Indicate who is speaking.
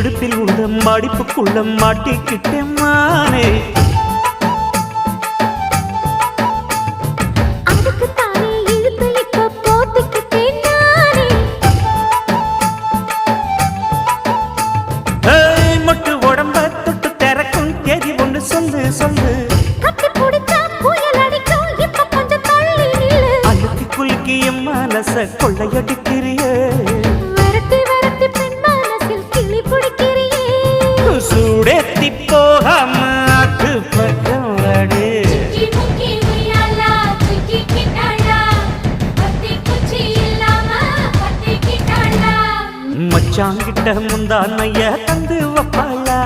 Speaker 1: இடுப்பில் உள்ள மடிப்புக்குள்ள மாட்டிக்கிட்டேன் மானே. மொட்டு உடம்ப தொட்டு திறக்கும் தேதி ஒன்று சொல்லு சொல்லு. அழுத்தி குலுக்கி என் மனச கொள்ளையடிக்கிறியே. சூடேத்தி போகாம ஆட்டு பக்கம் வாடு. மச்சாங்கிட்ட முந்தானைய தந்து வப்பாளா.